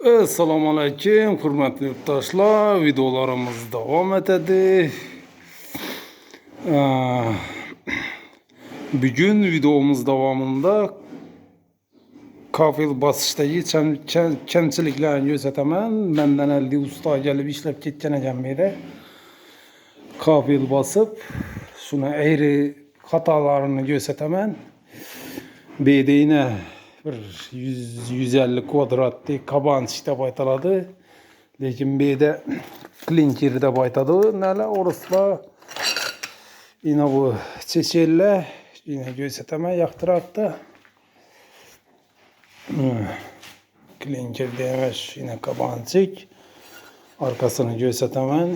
Assalomu alaykum, hurmatli yurtdoshlar. Videolarimiz davom etadi. Bugun videomuz davomida kafel bosishdagi kamchiliklarni ko'rsataman. Mendan aldi usto kelib ishlab ketgan ekan beri. Kafel bosib, shuni ayri xatolarini ko'rsataman. Bedeyine bir 100-150 kvadratlik kabanç deb aytiladi. Lekin bede klinker deb aytadi. Nala orasla yine bu çeşelle yine ko'rsataman yoqtiradi. Klinker demiş yine kabançık. Arkasını ko'rsataman.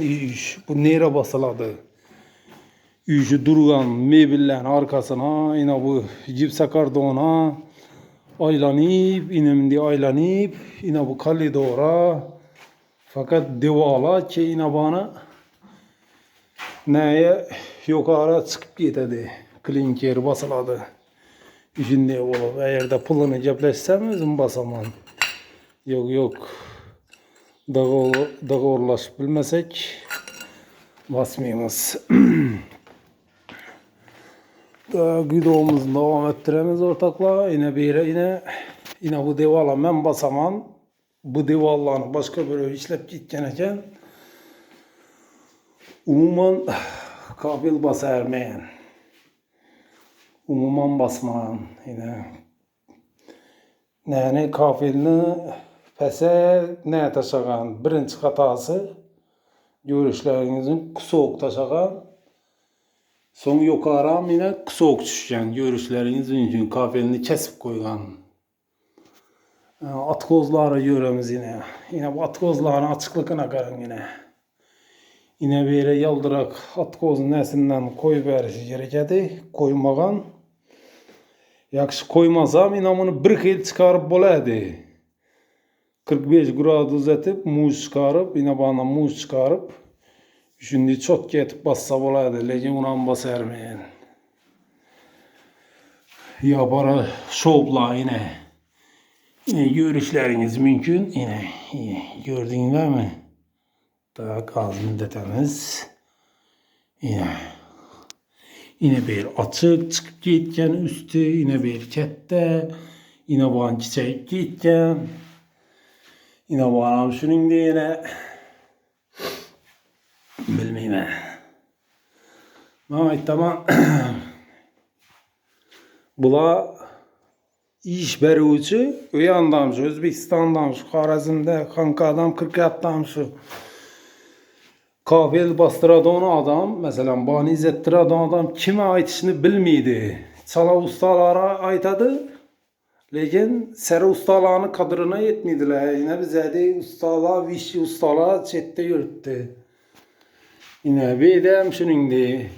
Bu nere basıladi? Uyuşu durgan mebellerin arkasına yine bu cipsa kardona aylanıp inemdi aylanıp yine bu kalidora fakat devala ki yine bana neye yukarı çıkıp gitedi klinker basıladı. Şimdi olup eğer de pulunu cepleşsem özüm basamam. Yok dağırlaşıp bilmesek basmayımız. Videomuzu devam ettiremiz ortaklar. Yine bu devala ben basamam. Bu devallarını başka böyle işlep gitken eken umuman kafel basarmayan. Umuman basman. Yine yani kafelini pese ne taşıgan birinci hatası görüşlerinizin soğuk taşıgan. Son yukarı yine soğuk düşken görüşleriniz için kafelini kesip koygan. At kozları göremiz yine. Yine bu at kozlarının açıklıkına karın yine. Yine böyle yaldırak at kozun nesinden koy verisi gerekedi. Koymagan. Yakşı koymazsam yine bunu bir kil çıkarıp boladı. 45 grad uzatıp muz çıkarıp yine bana muz çıkarıp şimdi çok getip bassa boladı. Lekin unan basarmayan. Ya bara şovla yine. Yine görüşleriniz mümkün. Yine gördüğün var mı? Daha gaz müddetimiz. Yine bir açık çıkıp gitken üstü. Yine bir kette. Yine bu an çiçek gitken. Yine bu anam şunun de yine. Bilmeyim ben. Ama tamam. Bula iş beruvçu. Uyandım şu Özbekistan'dan şu Karazm'da Kanka'dan 40'dan şu. Kafel bastıradan adam mesela bani izzettiran adam kime aytışını bilmiydi. Çala ustalara aytadı. Lekin seri ustalarının kadrına yetmediler. Yine bize de ustalar, vişi ustalar çette yürüttü. Yine bedem şuningdi.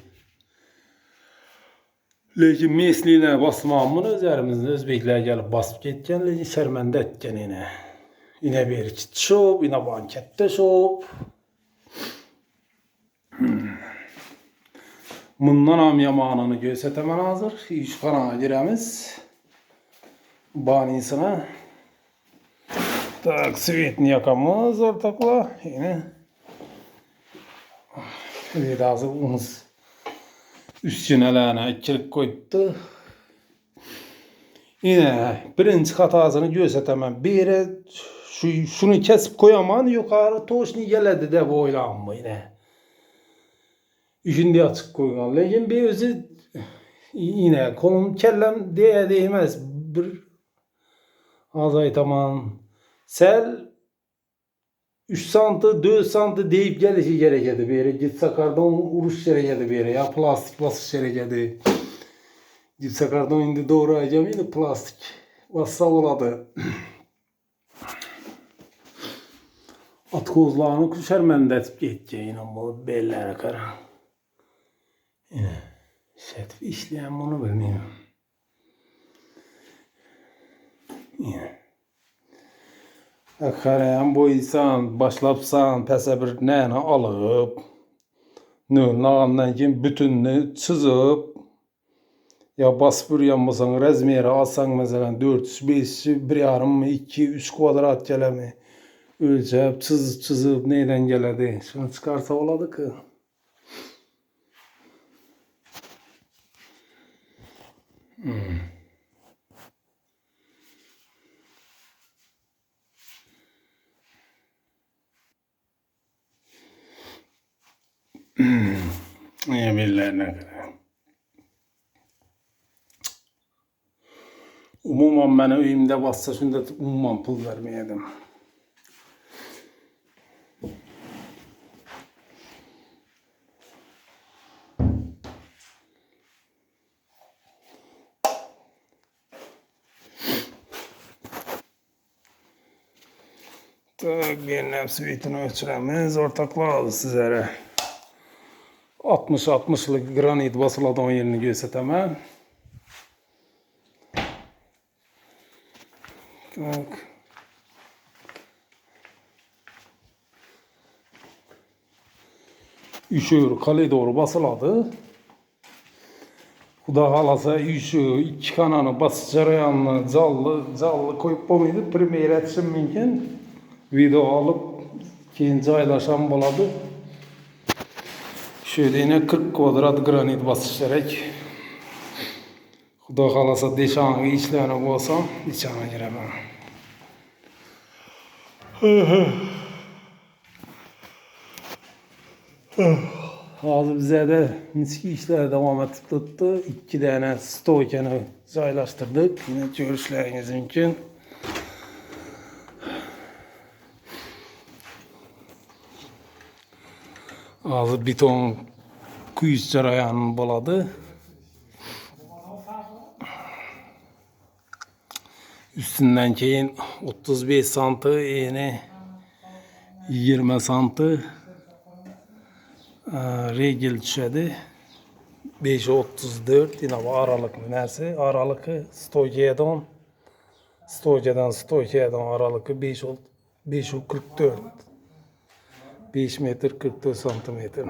Lekin mesliğine basmamın üzerimizde Özbekler gelip basıp ketken, lekin şermende etken yine. Yine bir kit şop, yine bankette şop. Bundan am yamanını göstertemen hazır. İş kanala giremiz. Banisine. Tak, svetini yakamız ortakla. Yine. Bir hazır unuz. Üstüne ikilik koydu. Yine birinci hatasını göstertemem. Biri şunu kesip koyaman yukarı toşni geledi de bu oylanma yine. Üçüncü açık koygan. Lekin bir özü yine kolum kellem değmez. Bir az aytaman. Sel 3 santi 4 santi deyip gelişi gerekedi bir yere. Gitse kardan uruş gerekedi bir yere. Ya plastik basış gerekedi. Gitse kardan indi doğru ayacağım yine plastik bassa oladı. At kozlarını kuşarmende etip geçeceğin ama bellere karan. Yine şertif işleyen bunu bilmiyorum. Yine. Akarayan bu insan başlapsan pese bir nene alıp nağından kim bütününü çizip ya basıp yanmasan rezmiyeri alsan mesela 4 5 1 yarım 2 3 kvadrat gelemi Ölçüp çizip neyden geledi? Şunu çıkarsa oladı ki. Emirlerine göre. Umuman ben öyümde bassa şunda umuman pul vermeyedim. Tak bir nefsi bitini ölçüremiz. Ortaklar aldı sizlere. 60-60'lık granit basıladan yerini gösteremem. Tak. Üşüyor, kale doğru basıladı. Kuda halasa üşüyor, iki kananı basıcarayanlı, callı koyup bomuydu. Primer etsin mümkün. Video alıp keyin joylaşan boladı. Şöyle yine 40 kvadrat granit basışarak. Kuda halasa deşanı içlerine koysam, içine giremem. Hazır bize de miski işler devam etip tuttu. 2 tane stoykeni joylaştırdık. Yine görüşleriniz mümkün. Hazır beton kuyuş jarayanı boladı. Üstünden keyin 35 santı, eni 20 santı regil düşedi. 5.34 yine bu aralık neresi? Aralıkı stoykedan aralıkı 5.44 5 metre 44 santimetre.